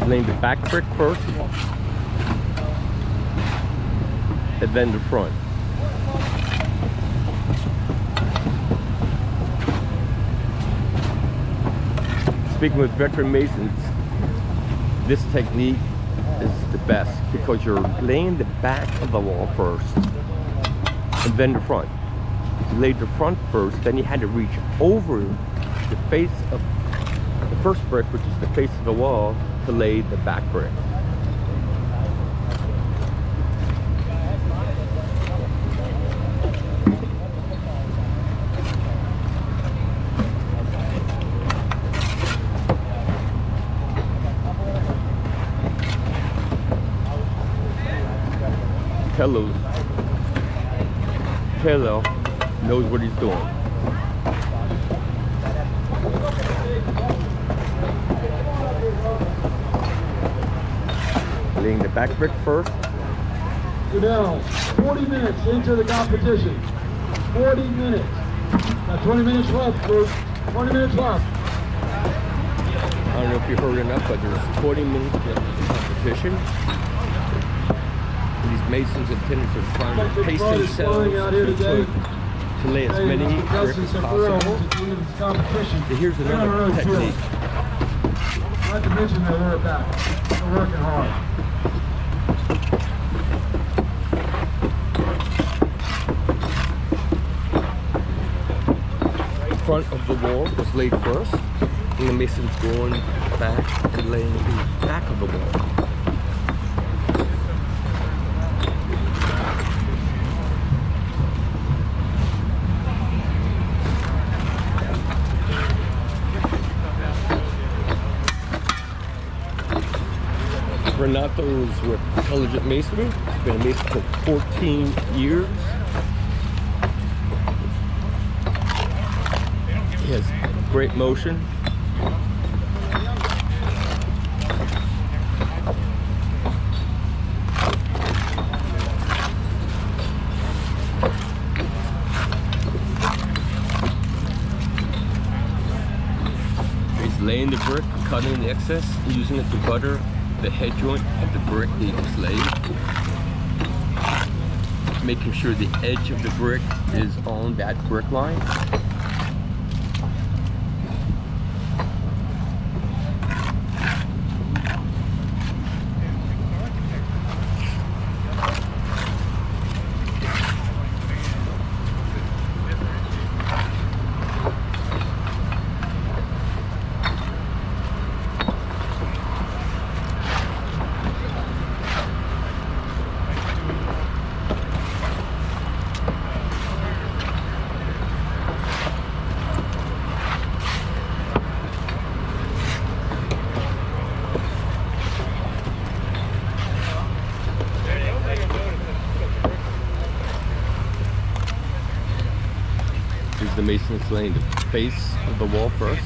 laying the back brick first, and then the front. Speaking with veteran masons, this technique is the best because you're laying the back of the wall first and then the front. If you laid the front first, then you had to reach over the face of the first brick, which is the face of the wall, to lay the back brick. Tello knows what he's doing. Laying the back brick first. You're now 40 minutes into the competition. 40 minutes. Now 20 minutes left, folks. 20 minutes left. I don't know if you heard enough, but there's 20 minutes left of the competition. These masons intended to try to pace themselves to lay as many bricks as possible. And here's another technique. Not to mention they work back. They're working hard. The front of the wall was laid first, and the masons going back and laying the back of the wall. Renato is with Telligent Masonry. He's been a mason for 14 years. He has great motion. He's laying the brick, cutting the excess, using it to butter the head joint of the brick that he just laid, making sure the edge of the brick is on that brick line. The mason's laying the face of the wall first.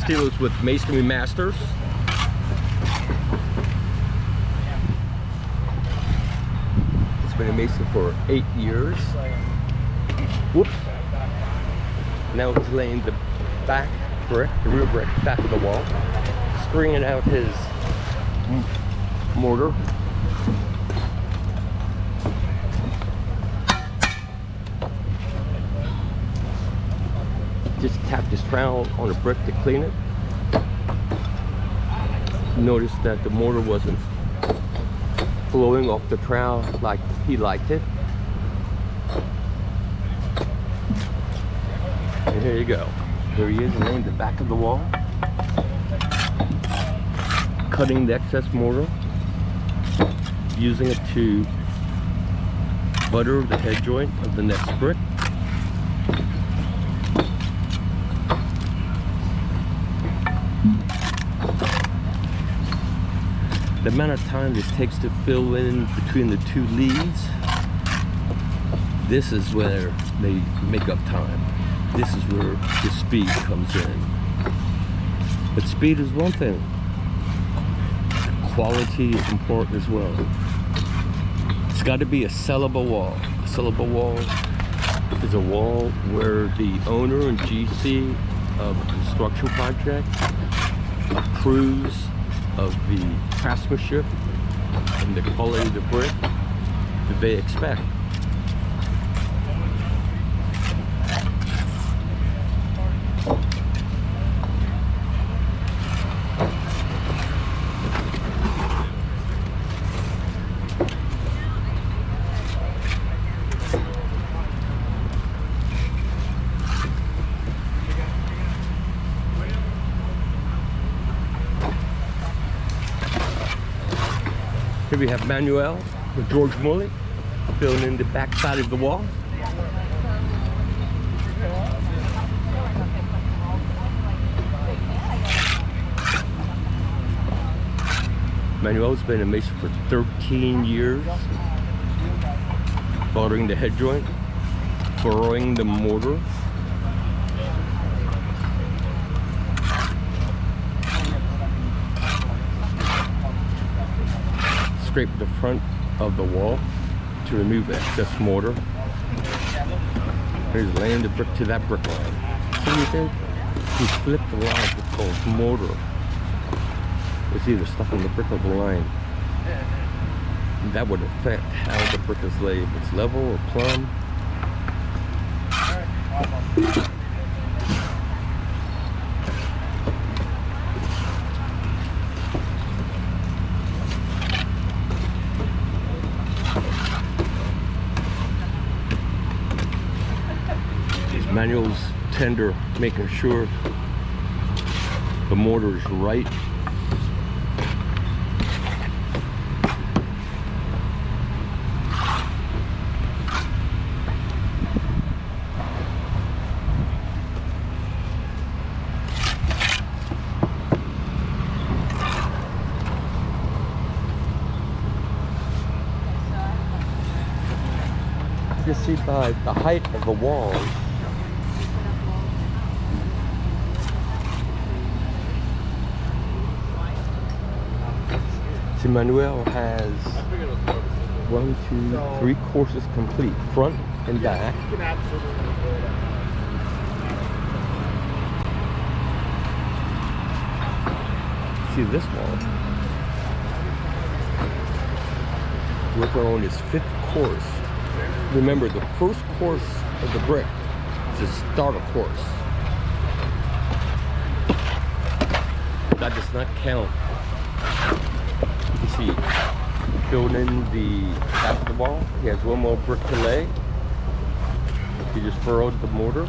Steelers with Masonry Masters. He's been a mason for 8 years. Whoops. Now he's laying the back brick, the rear brick, back of the wall, stringing out his mortar. Just tapped his trowel on the brick to clean it. Noticed that the mortar wasn't flowing off the trowel like he liked it. And here you go. Here he is laying the back of the wall, cutting the excess mortar, using it to butter the head joint of the next brick. the amount of time it takes to fill in between the two leads, this is where they make up time. This is where the speed comes in. But speed is one thing. Quality is important as well. It's got to be a sellable wall. A sellable wall is a wall where the owner and GC of a construction project approves of the craftsmanship and the quality of the brick that they expect. Here we have Manuel with George Mully filling in the back side of the wall. Manuel's been a mason for 13 years, soldering the head joint, burrowing the mortar, scrape the front of the wall to remove excess mortar. Here's laying the brick to that brick line. See what he did? He flipped the line with mortar. It's either stuck in the brick or the line. That would affect how the brick is laid. If it's level or plumb. Manual's tender, making sure the mortar is right. You see by the height of the walls, Manuel has 1, 2, 3 courses complete, front and back. See this wall. Working on his 5th course. Remember, the first course of the brick is a starter course. That does not count. You see, filled in the back of the wall. He has 1 more brick to lay. He just furrowed the mortar.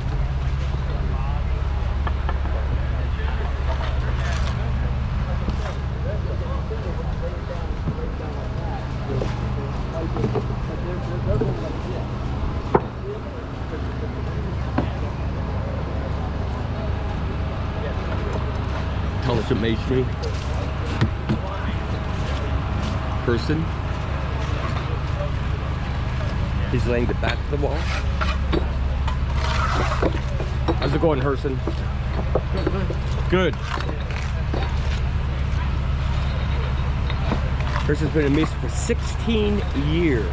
Telligent Masonry person. He's laying the back of the wall. How's it going, Herndon? Good. Herndon's been a mason for 16 years.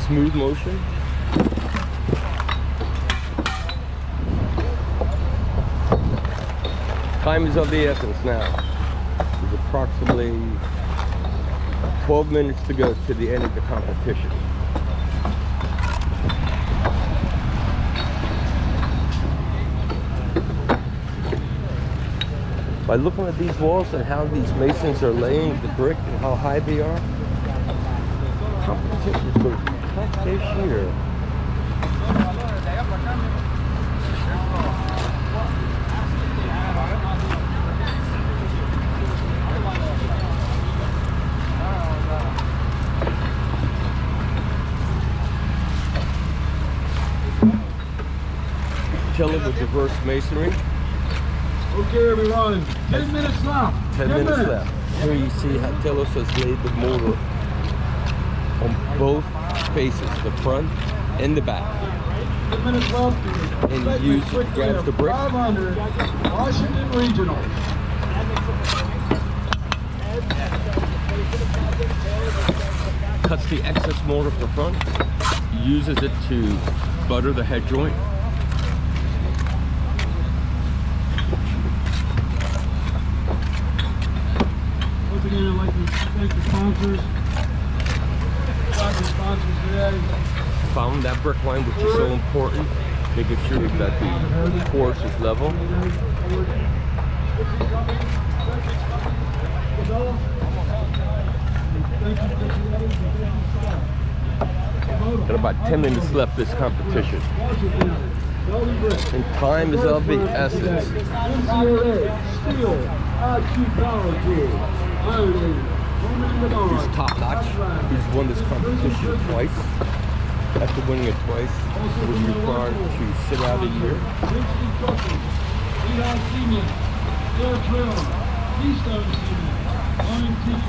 Smooth motion. Time is of the essence now. There's approximately 12 minutes to go to the end of the competition. By looking at these walls and how these masons are laying the brick and how high they are, competition is going to be tough this year. With diverse masonry. Okay, everyone. 10 minutes left. 10 minutes left. Here you see how Telos has laid the mortar on both faces, the front and the back. 10 minutes left. And he grabs the brick. 500 Washington Regional. Cuts the excess mortar from the front, uses it to butter the head joint. Once again, I'd like to thank the sponsors. Today. Found that brick line, which is so important, making sure that the course is level. Got about 10 minutes left this competition. And time is of the essence. He's top notch. He's won this competition twice. After winning it twice, he was required to sit out a year.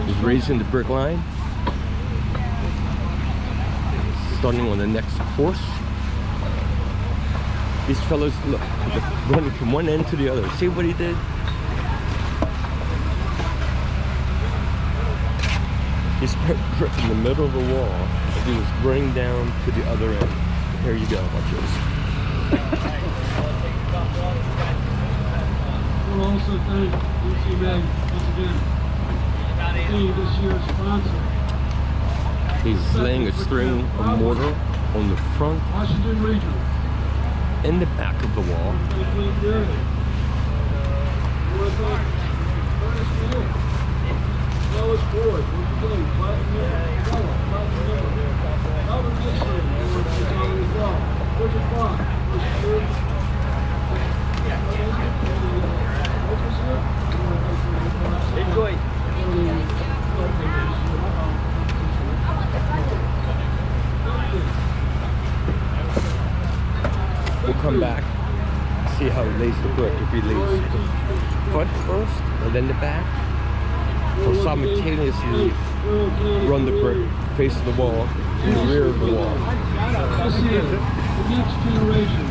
He's raising the brick line. Starting on the next course. These fellows, look, running from one end to the other. See what he did? He spread brick in the middle of the wall as he was running down to the other end. Here you go, watch this. We'll also thank DC Mag once again. Being this year's sponsor. He's laying a string of mortar on the front Washington Regional. and the back of the wall. Enjoy. We'll come back, see how he lays the brick. If he lays the front first and then the back, or simultaneously run the brick face of the wall in the rear of the wall. This is the next generation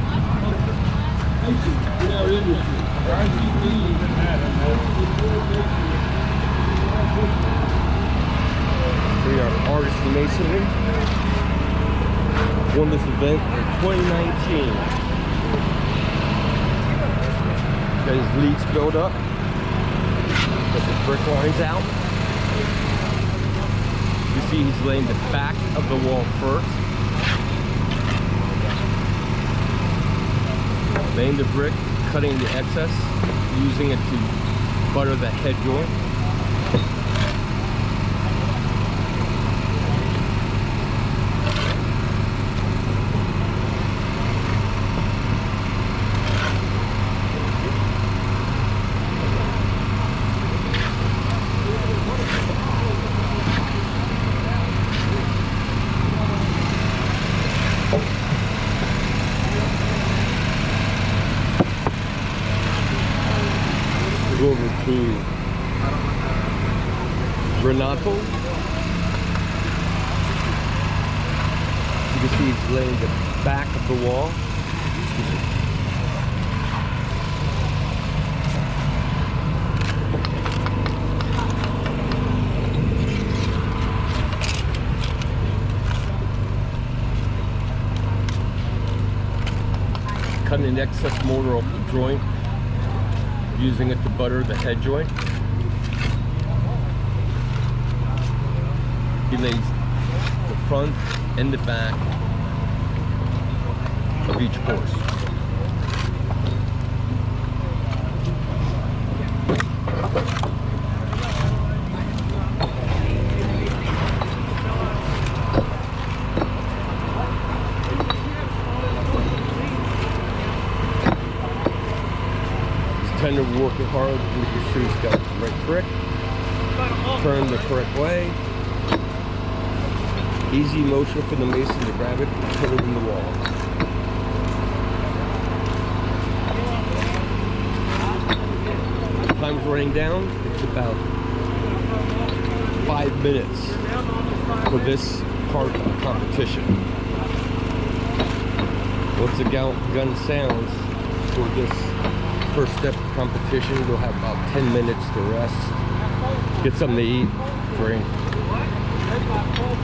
in our industry. We are artists in masonry. Won this event in 2019. Got his leads built up. Got the brick lines out. You see he's laying the back of the wall first. Laying the brick, cutting the excess, using it to butter the head joint. Go over to Renato. You can see he's laying the back of the wall. Cutting the excess mortar off the joint, using it to butter the head joint. He lays the front and the back of each course. Tender working hard, making sure he's got the right brick, turn the correct way. Easy motion for the mason to grab it and put it in the wall. Time's running down. It's about 5 minutes for this part of the competition. Once the gun sounds for this first step of competition, we'll have about 10 minutes to rest, get something to eat, drink,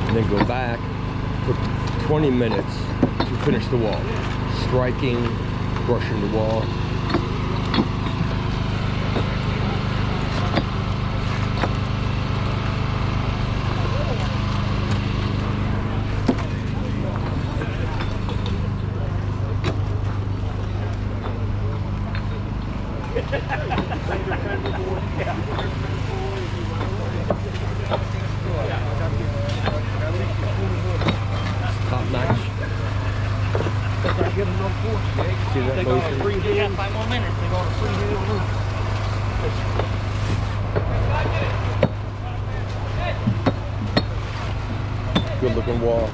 and then go back for 20 minutes to finish the wall. Striking, brushing the wall. Top notch. See that motion? They got 5 more minutes. They're going to freehand roof. Good looking wall.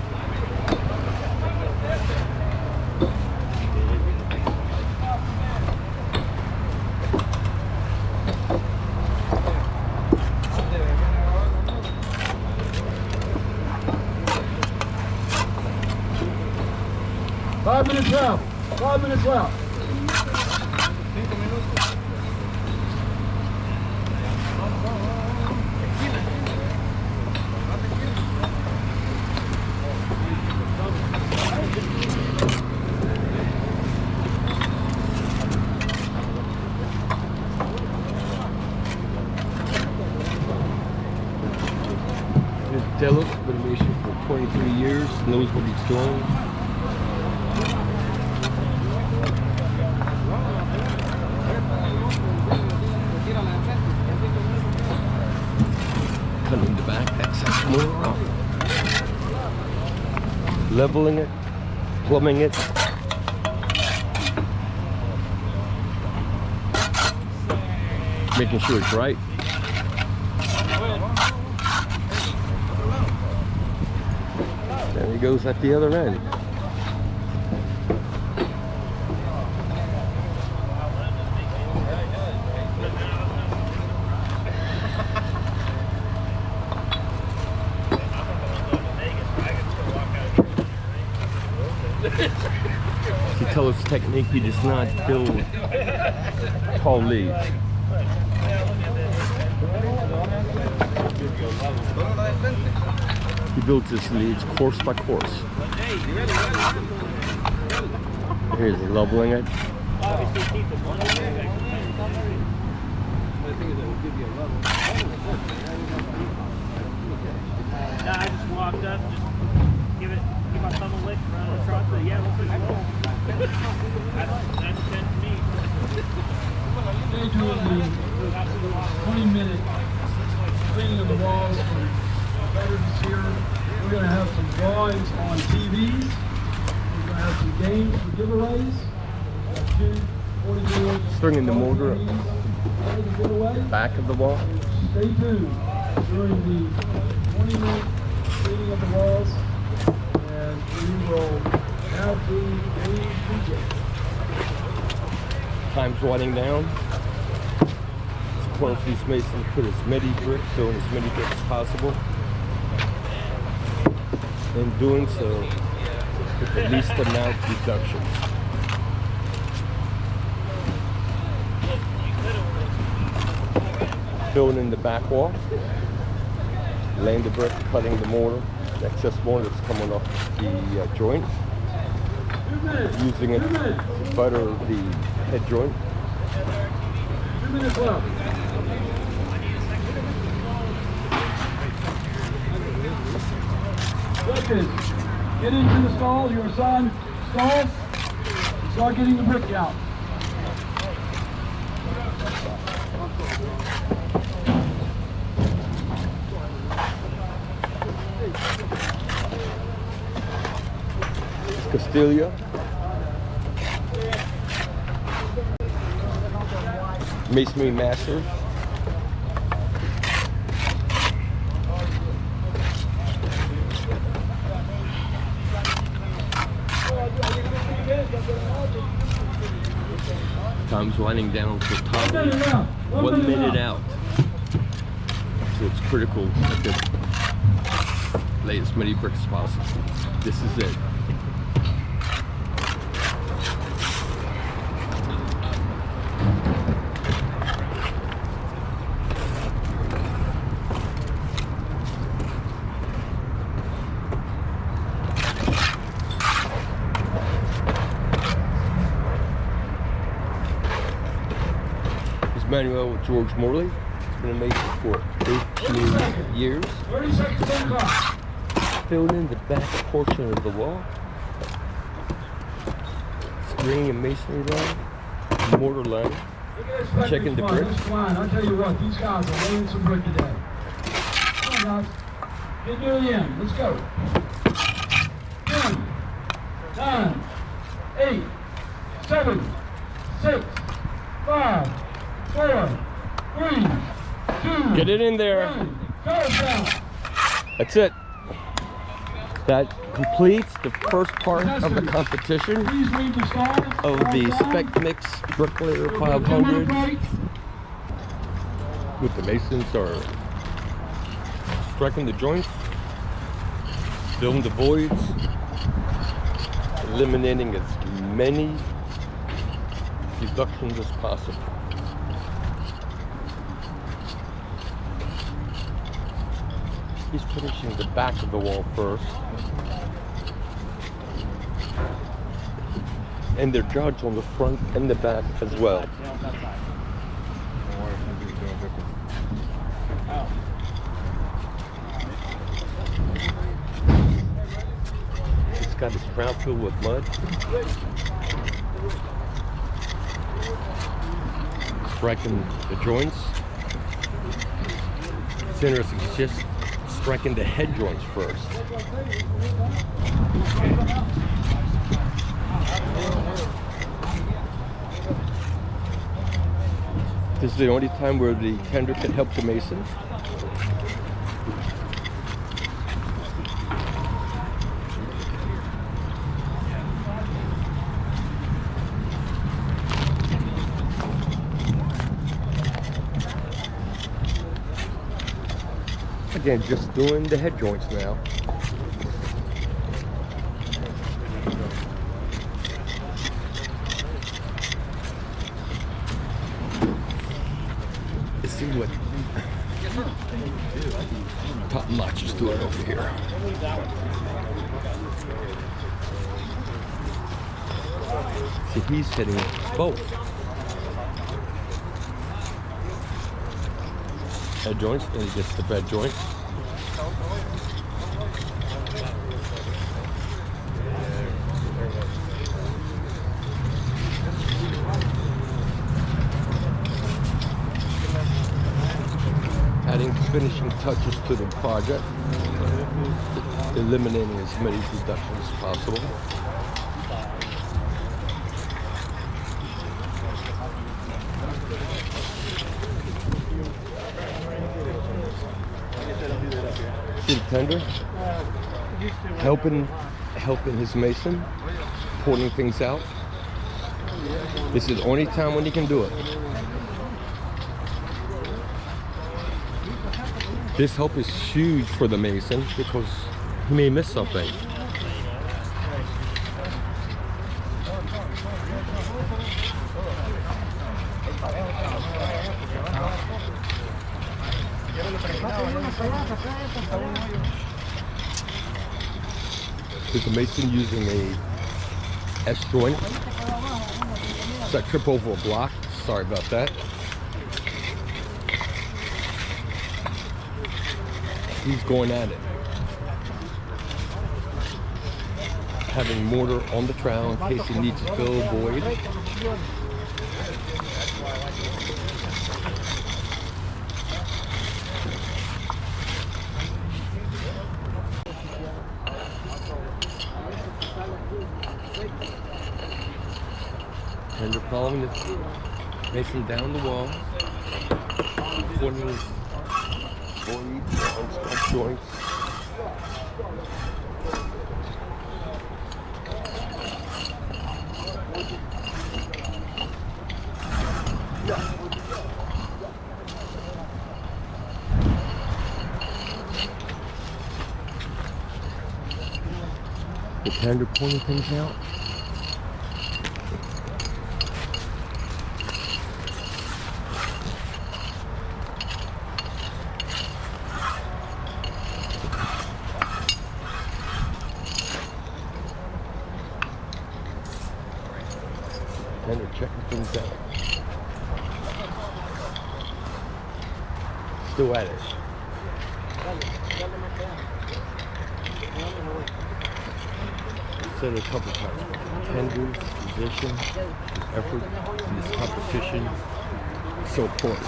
Five minutes left. 5 minutes left. Tello's been in Mason for 23 years, knows what he's doing. Cutting the back excess more off. Leveling it, plumbing it. Making sure it's right. There he goes at the other end. To tell his technique, he does not build tall leads. He builds his leads course by course. Here's leveling it. I just walked up, just give my thumb a lick around the truck, but yeah, we'll pretty low. That's 10 to me. They're doing the 20-minute cleaning of the walls for veterans here. We're going to have some drawings on TVs. We're going to have some games for giveaways. Stringing the motor back of the wall. Stay tuned during the 20-minute cleaning of the walls, and we will have the games begin. Time's winding down. It's important for these masons to put as many bricks, throwing as many bricks as possible. In doing so, with the least amount of deductions. Filling in the back wall, laying the brick, cutting the mortar, the excess mortar that's coming off the joint, using it to butter the head joint. 2 minutes left. Second, get into the stall, your assigned stalls, start getting the brick out. Castilla. Masonry Masters. Time's winding down for Tommy. 1 minute out. So it's critical to lay as many bricks as possible. This is it. Manuel with George Morley. It's been amazing for 18 years. 30 seconds on the clock. Filled in the back portion of the wall. String and masonry line. Mortar line. Checking the bricks. I'll tell you what, these guys are laying some brick today. Come on, guys. Get near the end. Let's go. 10, 9, 8, 7, 6, 5, 4, 3, 2, Get it in there. 1. Go down. That's it. That completes the first part of the competition Please read the stars. of the SPEC MIX Bricklayer 500. With the masons are striking the joints, filling the voids, eliminating as many deductions as possible. He's finishing the back of the wall first. And they're judged on the front and the back as well. He's got his crown filled with mud. Striking the joints. It's interesting, it's just striking the head joints first. This is the only time where the tender can help the mason. Again, just doing the head joints now. Let's see what Top Notch is doing over here. See, he's hitting both. Head joints, then he gets the bed joint. Adding finishing touches to the project, eliminating as many deductions as possible. See the tender? Helping his mason, pointing things out. This is the only time when he can do it. This help is huge for the mason because he may miss something. With the mason using a S joint. So I trip over a block. Sorry about that. He's going at it. Having mortar on the trowel in case he needs to fill a void. And they're following the mason down the wall, pointing voids on joints. The tender pointing things out. Tender checking things out. Still at it. Said it a couple times. Tenders, position, effort in this competition is so important.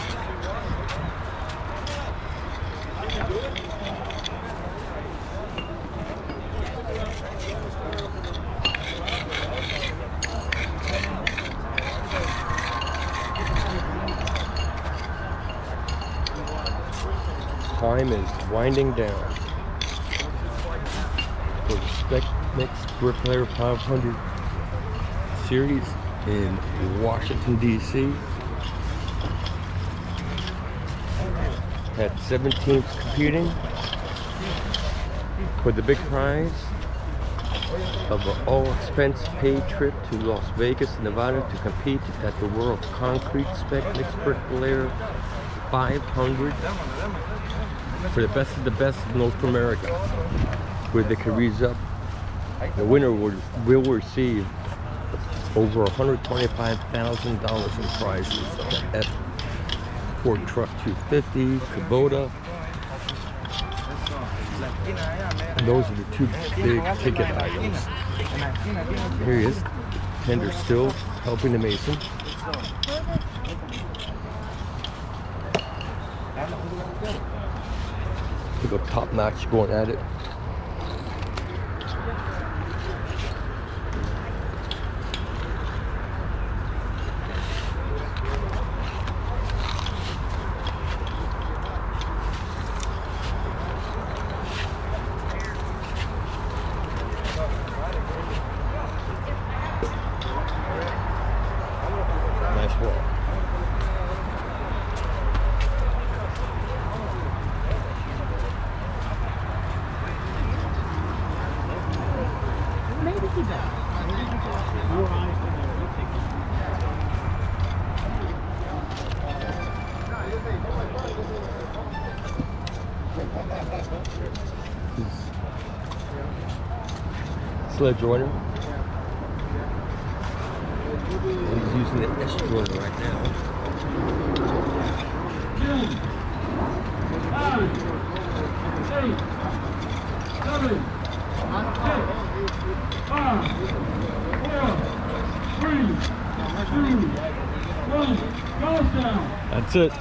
Time is winding down for the SPEC MIX BRICKLAYER 500 series in Washington D.C. At 17th competing for the big prize of an all-expense paid trip to Las Vegas, Nevada to compete at the World of Concrete SPEC MIX BRICKLAYER 500 for the best of the best of North America, where they can raise up. The winner will receive over $125,000 in prizes. At Ford Truck 250, Kubota. And those are the two big ticket items. Here he is. Tender still helping the mason. Look up top notch going at it. Nice wall. Sled joiner. He's using the S joiner right now. 10, 9, 8, 7, 6, 5, 4, 3, 2, 1. Goes down. That's it.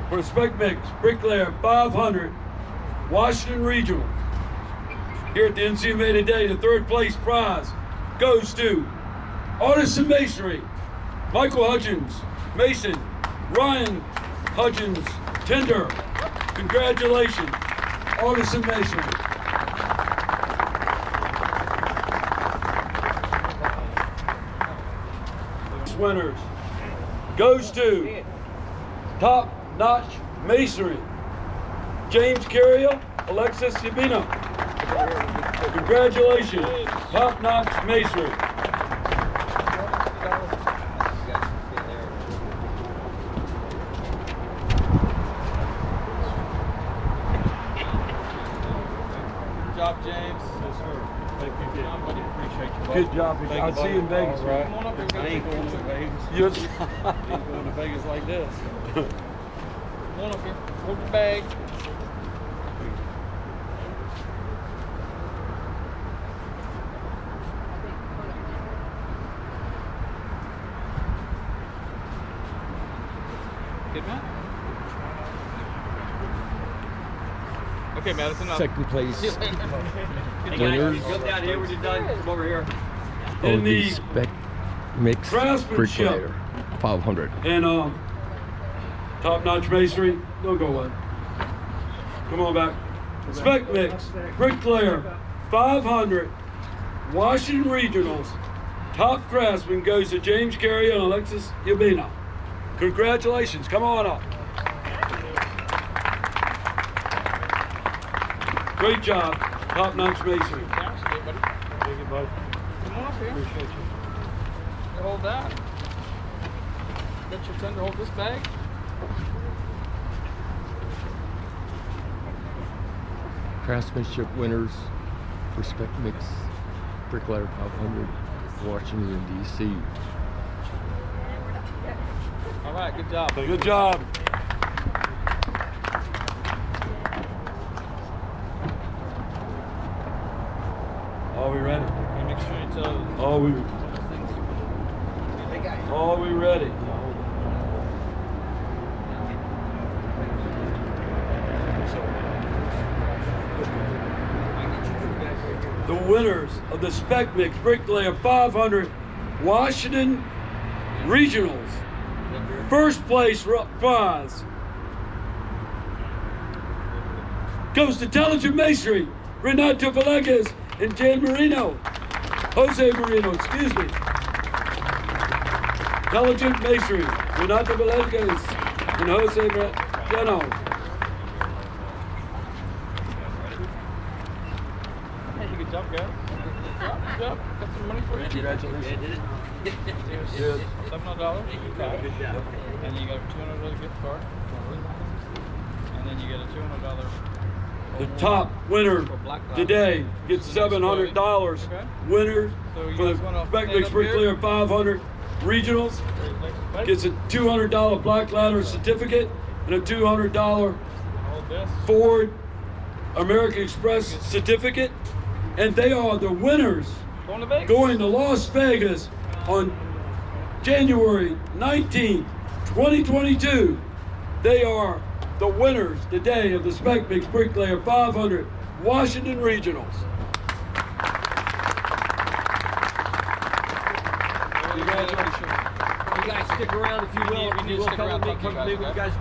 For SPEC MIX BRICKLAYER 500 Washington Regional. Here at the NCMA today, the third place prize goes to Artisan Masonry, Michael Hutchins, Mason, Ryan Hutchins, Tender. Congratulations, Artisan Masonry. Winners goes to Top Notch Masonry, James Carrier, Alexis Yabina. Congratulations, Top Notch Masonry. Good job, James. Yes, sir. Thank you. Appreciate you. Good job. I'll see you in Vegas. All right. I ain't going to Vegas. Yes. I ain't going to Vegas like this. Come on up here. Hold your bag. Good, man. Okay, Madison. Second place Winners. winners down here when you're done. Come over here. of In the the SPEC MIX craftsmanship. BRICKLAYER 500. And Top Notch Masonry. Don't go away. Come on back. SPEC MIX BRICKLAYER 500 Washington Regionals. Top Craftsman goes to James Carrier and Alexis Yabina. Congratulations. Come on up. Great job. top-notch masonry. Thank you, buddy. Come on up here. Appreciate you. You hold that. Got your tender hold this bag. Craftsmanship winners for SPEC MIX BRICKLAYER 500, Washington D.C. All right, good job. Good job. Are we ready? And make sure your toes. Are we ready? The winners of the SPEC MIX BRICKLAYER 500 Washington Regionals. First place prize goes to Telligent Masonry, Renato Villegas and Jose Majano, excuse me. Telligent Masonry, Renato Villegas and Jose Majano. Hey, good job, guys. Good job. Got some money for you. Congratulations. Here's $700. Good job. And you got a $200 gift card. And then you get a $200. The top winner today gets $700. Okay. Winner So you for the guys wanna SPEC stand MIX up BRICKLAYER 500 Regionals gets a $200 black ladder certificate and a $200 Hold this. Ford American Express certificate, and they are the winners Going to Vegas. going to Las Vegas on January 19th, 2022. They are the winners today of the SPEC MIX BRICKLAYER 500 Washington Regionals. Congratulations. You guys stick around if you will. You need to stick around, Come with me. You guys